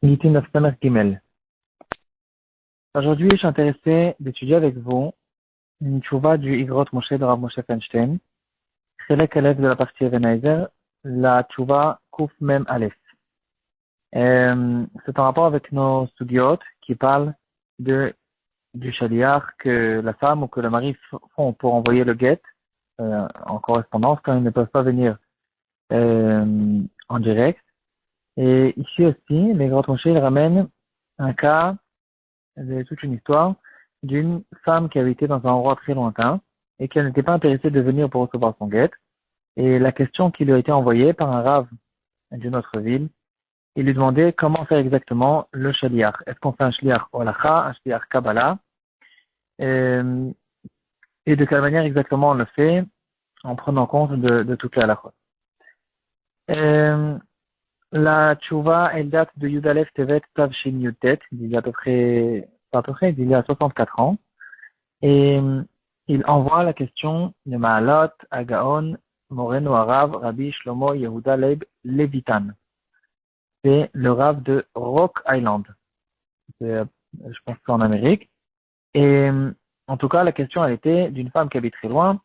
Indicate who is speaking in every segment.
Speaker 1: Meeting of Samer Gimel. Aujourd'hui, je suis intéressé d'étudier avec vous une tchouva du Igrot Moshe de Rav Moshe Feinstein, Chelek Aleph de la partie Ebenezer, la tchouva Kuf Mem Aleph. C'est en rapport avec nos studiot qui parlent du shaliach que la femme ou que le mari font pour envoyer le get en correspondance quand ils ne peuvent pas venir en direct. Et ici aussi, l'Igrot Moshe ramène un cas toute une histoire d'une femme qui habitait dans un endroit très lointain et qui n'était pas intéressée de venir pour recevoir son guet. Et la question qui lui a été envoyée par un rave d'une autre ville, il lui demandait comment faire exactement le shaliach. Est-ce qu'on fait un shaliach holacha, un shaliach kabbalah, et de quelle manière exactement on le fait en prenant compte de toute la halachot. La tchouva, elle date de Yudalef Tevet Tav Shin Yutet, d'il y a d'il y a 64 ans. Et il envoie la question de Maalot, Agaon, Moreno Arav, Rabbi Shlomo Yehuda Leib Levitan. C'est le Rav de Rock Island. Je pense que c'est en Amérique. Et en tout cas, la question, elle était d'une femme qui habite très loin.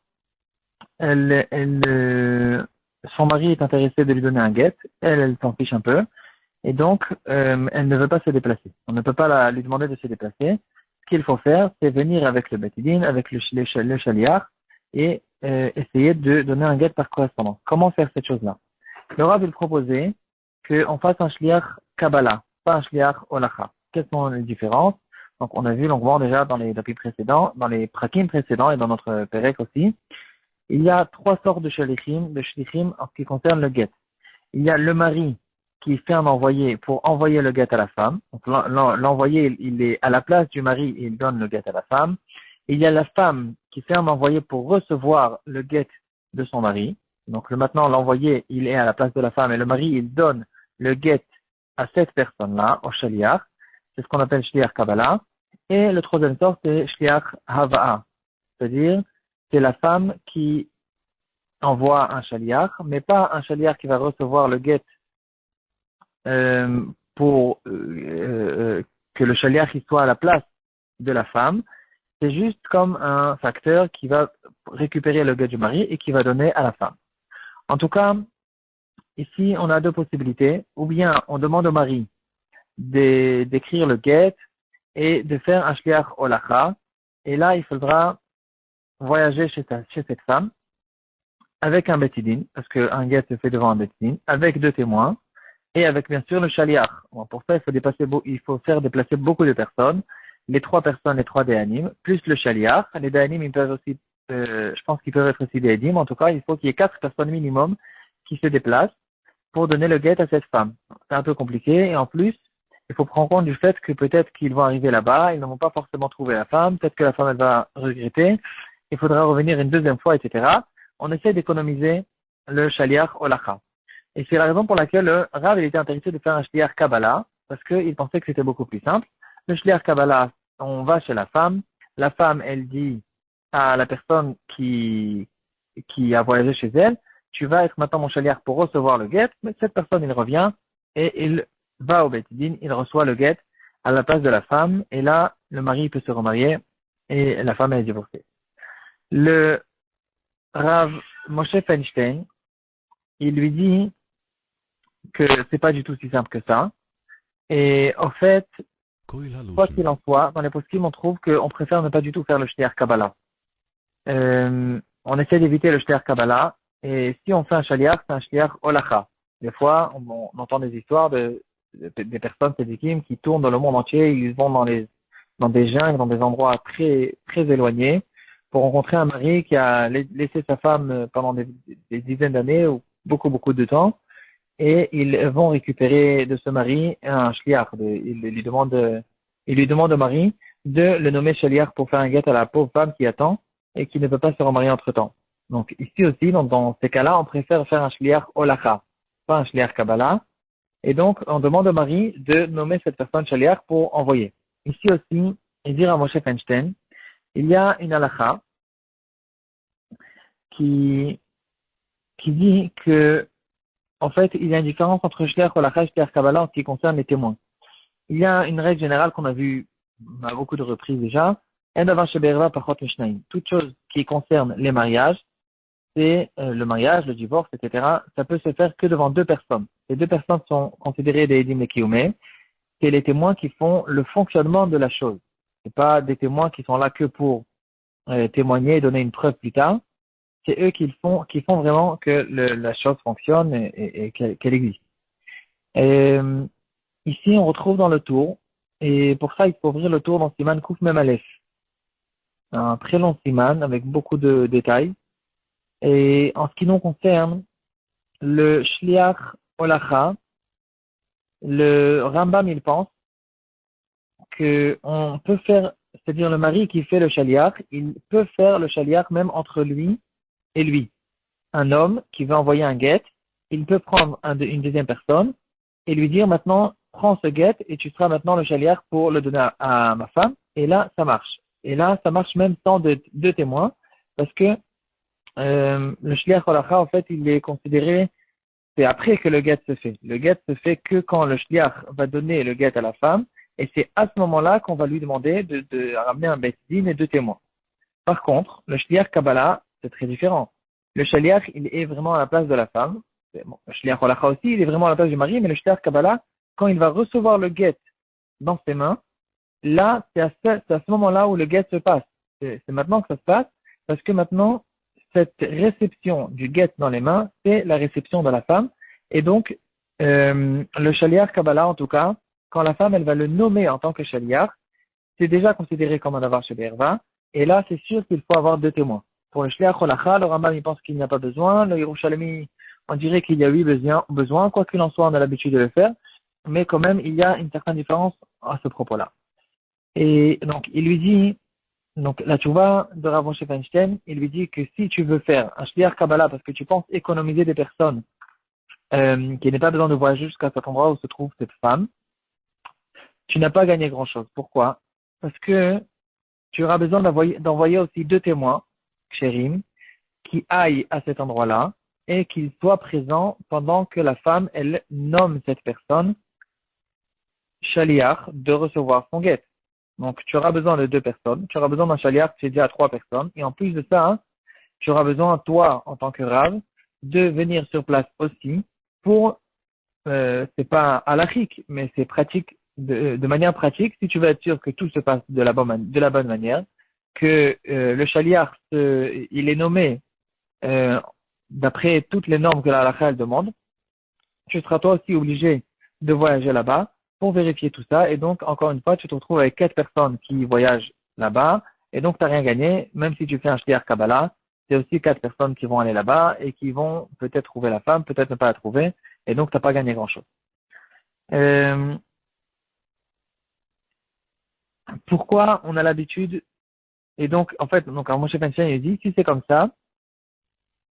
Speaker 1: Son mari est intéressé de lui donner un guet. Elle s'en fiche un peu. Et donc, elle ne veut pas se déplacer. On ne peut pas lui demander de se déplacer. Ce qu'il faut faire, c'est venir avec le Betidin, avec le Shaliach, et essayer de donner un guet par correspondance. Comment faire cette chose-là? Le Rav, il proposait qu'on fasse un Shliach Kabbalah, pas un Shliach Holacha. Quelles sont les différences? Donc, on a vu longuement déjà dans les dapis précédents, dans les prakim précédents et dans notre Perek aussi. Il y a trois sortes de shlichim en ce qui concerne le guet. Il y a le mari qui fait un envoyé pour envoyer le guet à la femme. Donc, l'envoyé, il est à la place du mari et il donne le guet à la femme. Il y a la femme qui fait un envoyé pour recevoir le guet de son mari. Donc, maintenant, l'envoyé, il est à la place de la femme et le mari, il donne le guet à cette personne-là, au shaliach. C'est ce qu'on appelle shliach Kabbalah. Et le troisième sort, c'est shliach Hava'a. C'est-à-dire, c'est la femme qui envoie un shaliach, mais pas un shaliach qui va recevoir le guet pour que le shaliach il soit à la place de la femme. C'est juste comme un facteur qui va récupérer le guet du mari et qui va donner à la femme. En tout cas, ici, on a deux possibilités. Ou bien, on demande au mari d'écrire le guet et de faire un shliach holacha. Et là, il faudra voyager chez cette femme avec un betidin, parce qu'un guet se fait devant un betidin, avec deux témoins, et avec bien sûr le shaliach. Bon, pour ça, il faut faire déplacer beaucoup de personnes, les trois personnes, les trois déanim, plus le shaliach. Les déanim, ils peuvent aussi, je pense qu'ils peuvent être aussi déanim. En tout cas, il faut qu'il y ait 4 personnes minimum qui se déplacent pour donner le guet à cette femme. C'est un peu compliqué, et en plus, il faut prendre compte du fait que peut-être qu'ils vont arriver là-bas, ils ne vont pas forcément trouver la femme, peut-être que la femme, elle va regretter, il faudra revenir une deuxième fois, etc. On essaie d'économiser le shaliach holacha. Et c'est la raison pour laquelle le Rav il était intéressé de faire un shliach Kabbalah, parce qu'il pensait que c'était beaucoup plus simple. Le shliach Kabbalah, on va chez la femme, elle dit à la personne qui a voyagé chez elle, tu vas être maintenant mon shliach pour recevoir le guet, mais cette personne il revient et il va au Beit Din, il reçoit le guet à la place de la femme, et là le mari peut se remarier et la femme est divorcée. Le Rav Moshe Feinstein, il lui dit que c'est pas du tout si simple que ça. Et en fait, quoi qu'il en soit, dans les poskim, on trouve qu'on préfère ne pas du tout faire le shliach Kabbalah. On essaie d'éviter le shliach Kabbalah, et si on fait un shliach, c'est un shliach holacha. Des fois, on entend des histoires des personnes sédikim qui tournent dans le monde entier, ils vont dans des jungles, dans des endroits très, très éloignés, pour rencontrer un mari qui a laissé sa femme pendant des dizaines d'années, ou beaucoup, beaucoup de temps, et ils vont récupérer de ce mari un shliach. Il lui demande au mari de le nommer shliach pour faire un guet à la pauvre femme qui attend et qui ne peut pas se remarier entre temps. Donc ici aussi, dans ces cas-là, on préfère faire un shliach holacha, pas un shliach kabbalah. Et donc, on demande au mari de nommer cette personne shliach pour envoyer. Ici aussi, il dit à Moshe Feinstein, il y a une halakha qui dit que en fait, il y a une différence entre shliach holacha et shliach kabbalah en ce qui concerne les témoins. il y a une règle générale qu'on a vue à beaucoup de reprises déjà. En davar shebe'erva pachot mishnaim. Toute chose qui concerne les mariages, c'est le mariage, le divorce, etc. Ça peut se faire que devant deux personnes. Les deux personnes sont considérées des edim lekiyumé. C'est les témoins qui font le fonctionnement de la chose. C'est pas des témoins qui sont là que pour témoigner et donner une preuve plus tard. C'est eux qui font vraiment que la chose fonctionne et qu'elle existe. Et, ici, on retrouve dans le tour, et pour ça, il faut ouvrir le tour dans Siman Kouf Mem Aleph. Un très long Siman avec beaucoup de détails. Et en ce qui nous concerne, le Shliach Olacha, le Rambam, il pense qu'on peut faire, c'est-à-dire le mari qui fait le Shaliach, il peut faire le Shaliach même entre lui et lui. Un homme qui veut envoyer un guet, il peut prendre une deuxième personne et lui dire maintenant, prends ce guet et tu seras maintenant le Shaliach pour le donner à ma femme. Et là, ça marche. Et là, ça marche même sans deux témoins parce que le Shliach Holacha, en fait, il est considéré, c'est après que le guet se fait. Le guet se fait que quand le Shliach va donner le guet à la femme et c'est à ce moment-là qu'on va lui demander de ramener un Beth Din et deux témoins. Par contre, le Shliach Kabbalah, c'est très différent. Le Shaliach, il est vraiment à la place de la femme. Bon, le Shliach Holacha aussi, il est vraiment à la place du mari, mais le Shliach Kabbalah, quand il va recevoir le guet dans ses mains, là, c'est à ce moment-là où le guet se passe. C'est maintenant que ça se passe, parce que maintenant, cette réception du guet dans les mains, c'est la réception de la femme. Et donc, le Shaliach Kabbalah, en tout cas, quand la femme, elle va le nommer en tant que Shaliach, c'est déjà considéré comme un davar shebe'erva. Et là, c'est sûr qu'il faut avoir deux témoins. Pour le Shliach Holacha, le Rambam, il pense qu'il n'y a pas besoin. Le Yerushalmi, on dirait qu'il y a besoin. Quoi qu'il en soit, on a l'habitude de le faire. Mais quand même, il y a une certaine différence à ce propos-là. Et donc, il lui dit, donc, la tchouva de Rav Moshe Feinstein, il lui dit que si tu veux faire un Shliach Kabbalah parce que tu penses économiser des personnes, qui n'aient pas besoin de voyager jusqu'à cet endroit où se trouve cette femme, tu n'as pas gagné grand-chose. Pourquoi? Parce que tu auras besoin d'envoyer aussi deux témoins, Kshérim, qui aillent à cet endroit-là et qu'ils soient présents pendant que la femme, elle nomme cette personne, Shaliach, de recevoir son guet. Donc, tu auras besoin de deux personnes. Tu auras besoin d'un Shaliach qui est déjà à trois personnes. Et en plus de ça, tu auras besoin, toi, en tant que Rav, de venir sur place aussi pour, c'est pas halachique, mais c'est pratique, de manière pratique, si tu veux être sûr que tout se passe de la bonne manière, que le Shaliach, il est nommé d'après toutes les normes que la halakha demande, tu seras toi aussi obligé de voyager là-bas pour vérifier tout ça. Et donc, encore une fois, tu te retrouves avec 4 personnes qui voyagent là-bas. Et donc, tu n'as rien gagné. Même si tu fais un Shliach Kabbalah, c'est aussi 4 personnes qui vont aller là-bas et qui vont peut-être trouver la femme, peut-être ne pas la trouver. Et donc, tu n'as pas gagné grand-chose. Pourquoi on a l'habitude. Et donc, en fait, Moshe Feinstein, il dit, si c'est comme ça,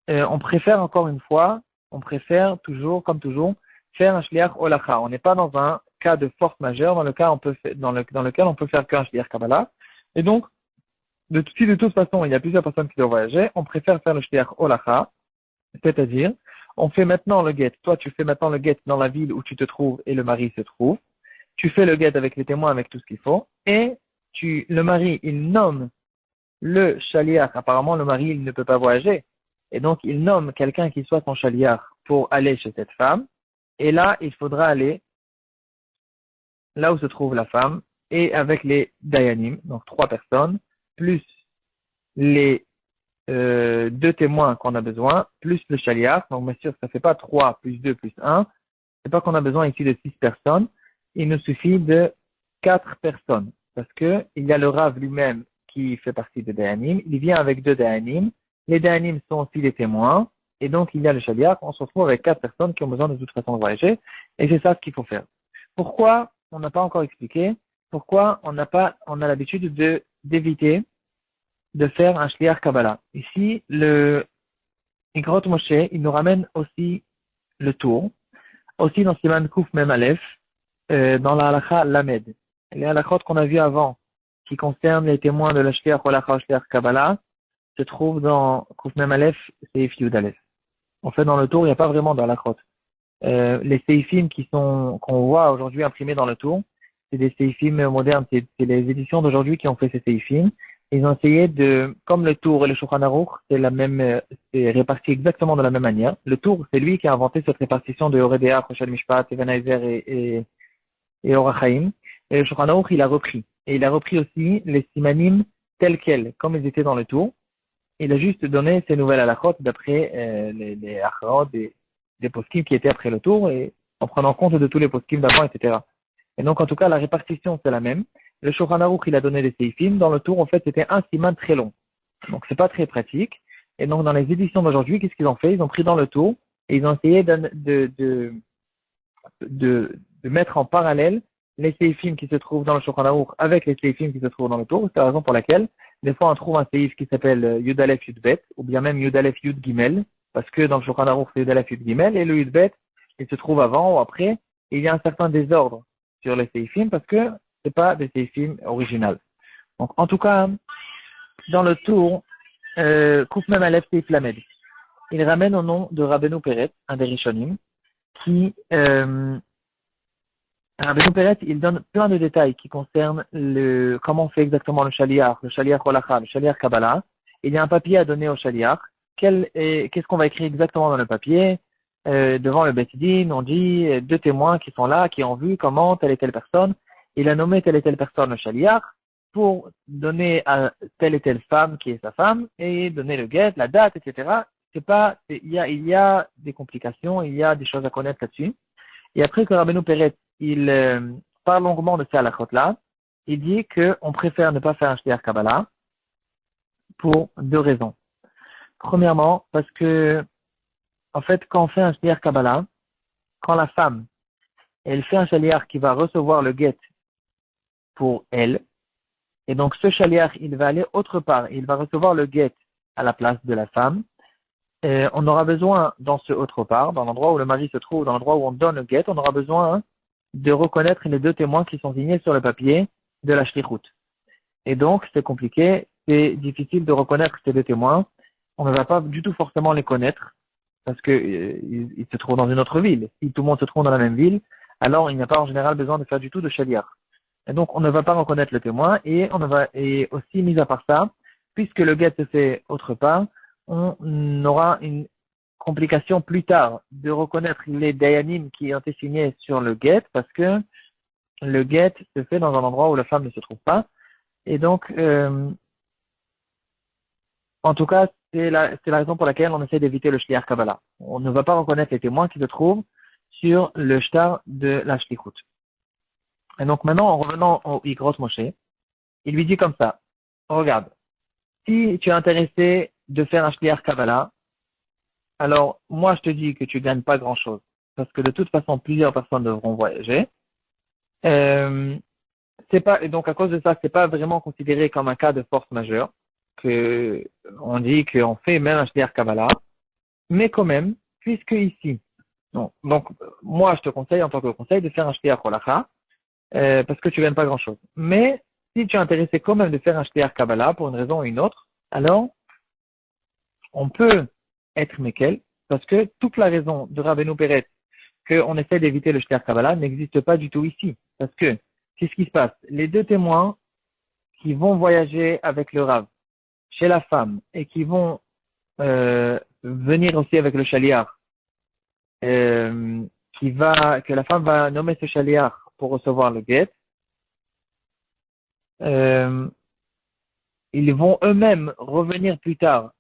Speaker 1: on préfère encore une fois, on préfère toujours, comme toujours, faire un shliach holacha. On n'est pas dans un cas de force majeure dans lequel on peut faire qu'un shliach kabbalah. Et donc, de toute façon, il y a plusieurs personnes qui doivent voyager, on préfère faire le shliach holacha, c'est-à-dire, on fait maintenant le guet. Toi, tu fais maintenant le guet dans la ville où tu te trouves et le mari se trouve. Tu fais le guet avec les témoins, avec tout ce qu'il faut. Et le mari, il nomme le shaliach. Apparemment, le mari, il ne peut pas voyager. Et donc, il nomme quelqu'un qui soit son shaliach pour aller chez cette femme. Et là, il faudra aller là où se trouve la femme et avec les dayanim, donc 3 personnes, plus les 2 témoins qu'on a besoin, plus le shaliach. Donc, bien sûr, ça fait pas 3 plus 2 plus 1. C'est pas qu'on a besoin ici de 6 personnes. Il nous suffit de 4 personnes. Parce que il y a le Rav lui-même qui fait partie des dayanim. Il vient avec 2 dayanim. Les dayanim sont aussi des témoins. Et donc, il y a le shaliach. On se retrouve avec 4 personnes qui ont besoin de toute façon de voyager. Et c'est ça ce qu'il faut faire. Pourquoi? On n'a pas encore expliqué. Pourquoi on a l'habitude d'éviter de faire un shliach Kabbalah. Ici, le Igrot Moshe, il nous ramène aussi le tour. Aussi dans Siman Kouf Mem Aleph, dans la halakha Lamed. Les halakhot qu'on a vu avant, qui concernent les témoins de la shliach holacha shliach Kabbalah, se trouvent dans Kouf Mem Aleph, Seif Yud Aleph. En fait, dans le tour, il n'y a pas vraiment de halakhot. Les seifim qu'on voit aujourd'hui imprimés dans le tour, c'est des séifim modernes, c'est les éditions d'aujourd'hui qui ont fait ces séifim. Ils ont essayé de, comme le Tour et le Shulchan Aruch, c'est réparti exactement de la même manière. Le Tour, c'est lui qui a inventé cette répartition de Oredea, Roshel Mishpat, Even Haizer et Orach Chaim. Et le Shulchan Aruch, il a repris. Et il a repris aussi les simanim tels quels, comme ils étaient dans le Tour. Il a juste donné ces nouvelles halachot d'après les halachot des poskim qui étaient après le Tour et en prenant compte de tous les poskim d'avant, etc. Et donc, en tout cas, la répartition, c'est la même. Le Shulchan Aruch, il a donné des seifim. Dans le Tour, en fait, c'était un siman très long. Donc, c'est pas très pratique. Et donc, dans les éditions d'aujourd'hui, qu'est-ce qu'ils ont fait? Ils ont pris dans le Tour et ils ont essayé de mettre en parallèle les seifim qui se trouvent dans le Shulchan Aruch avec les seifim qui se trouvent dans le Tour. C'est la raison pour laquelle, des fois, on trouve un seif qui s'appelle Yud Aleph Yud Bet, ou bien même Yud Aleph Yud Gimel, parce que dans le Shulchan Aruch, c'est Yud Aleph Yud Gimel, et le Yud Bet, il se trouve avant ou après, et il y a un certain désordre sur les seifim parce que c'est pas des seifim originales. Donc, en tout cas, dans le Tour, Kouf Mem Aleph Seif Lamed, il ramène au nom de Rabbeinu Peret, un des Rishonim, qui, Rabbeinu Peret, il donne plein de détails qui concernent comment on fait exactement le shaliach holacha, le shaliach Kabbalah. Il y a un papier à donner au shaliach. Qu'est-ce qu'on va écrire exactement dans le papier? Devant le Beit Din, on dit deux témoins qui sont là, qui ont vu comment telle et telle personne. Il a nommé telle et telle personne le shaliach pour donner à telle et telle femme qui est sa femme et donner le guet, la date, etc. Il y a des complications, il y a des choses à connaître là-dessus. Et après que Rabbeinu Peret, il parle longuement de ces halachot-là, il dit qu'on préfère ne pas faire un shliach Kabbalah pour deux raisons. Premièrement, parce que, en fait, quand on fait un shliach Kabbalah, quand la femme, elle fait un shliach qui va recevoir le guet pour elle, et donc ce shliach, il va aller autre part, il va recevoir le guet à la place de la femme. On aura besoin, dans ce autre part, dans l'endroit où le mari se trouve, dans l'endroit où on donne le guet, on aura besoin de reconnaître les deux témoins qui sont signés sur le papier de la shlichut. Et donc, c'est compliqué, c'est difficile de reconnaître ces deux témoins. On ne va pas du tout forcément les connaître, parce que ils se trouvent dans une autre ville. Si tout le monde se trouve dans la même ville, alors il n'y a pas en général besoin de faire du tout de shaliach. Et donc, on ne va pas reconnaître le témoin, et aussi, mis à part ça, puisque le guet se fait autre part, on aura une complication plus tard de reconnaître les dayanim qui ont été signés sur le guet, parce que le guet se fait dans un endroit où la femme ne se trouve pas. Et donc, en tout cas, c'est la raison pour laquelle on essaie d'éviter le shliach Kabbalah. On ne va pas reconnaître les témoins qui se trouvent sur le shtar de la shlichut. Et donc maintenant, en revenant au Igros Moshe, il lui dit comme ça, regarde, si tu es intéressé de faire un shliach Kabbalah, alors moi je te dis que tu gagnes pas grand chose, parce que de toute façon plusieurs personnes devront voyager. Et donc à cause de ça, c'est pas vraiment considéré comme un cas de force majeure, que on dit qu'on fait même un shliach Kabbalah, mais quand même, puisque ici, non, donc moi je te conseille en tant que conseil de faire un shliach holacha, parce que tu gagnes pas grand chose. Mais si tu es intéressé quand même de faire un shliach Kabbalah pour une raison ou une autre, alors on peut être mekel, parce que toute la raison de Rabbeinu Peret qu'on essaie d'éviter le shliach Kabbalah n'existe pas du tout ici. Parce que, qu'est-ce qui se passe? Les deux témoins qui vont voyager avec le Rav chez la femme et qui vont venir aussi avec le shaliach, que la femme va nommer ce shaliach pour recevoir le guet, ils vont eux-mêmes revenir plus tard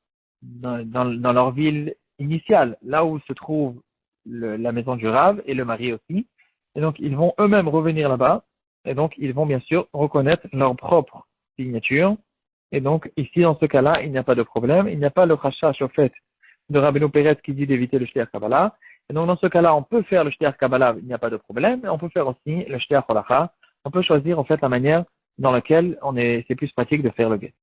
Speaker 1: dans leur ville initiale, là où se trouve la maison du Rav et le mari aussi. Et donc, ils vont eux-mêmes revenir là-bas. Et donc, ils vont bien sûr reconnaître leur propre signature. Et donc, ici, dans ce cas-là, il n'y a pas de problème. Il n'y a pas le chachash au fait de Rabbeinu Peret qui dit d'éviter le shliach Kabbalah. Et donc, dans ce cas-là, on peut faire le shliach Kabbalah, il n'y a pas de problème. Et on peut faire aussi le shliach holacha. On peut choisir, en fait, la manière dans laquelle c'est plus pratique de faire le guet.